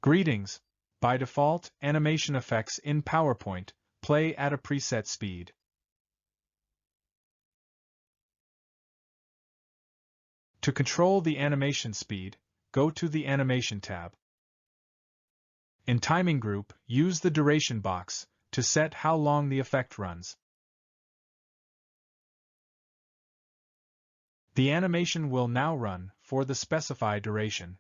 Greetings. By default, animation effects in PowerPoint play at a preset speed. To control the animation speed, go to the Animation tab. In Timing Group, use the Duration box to set how long the effect runs. The animation will now run for the specified duration.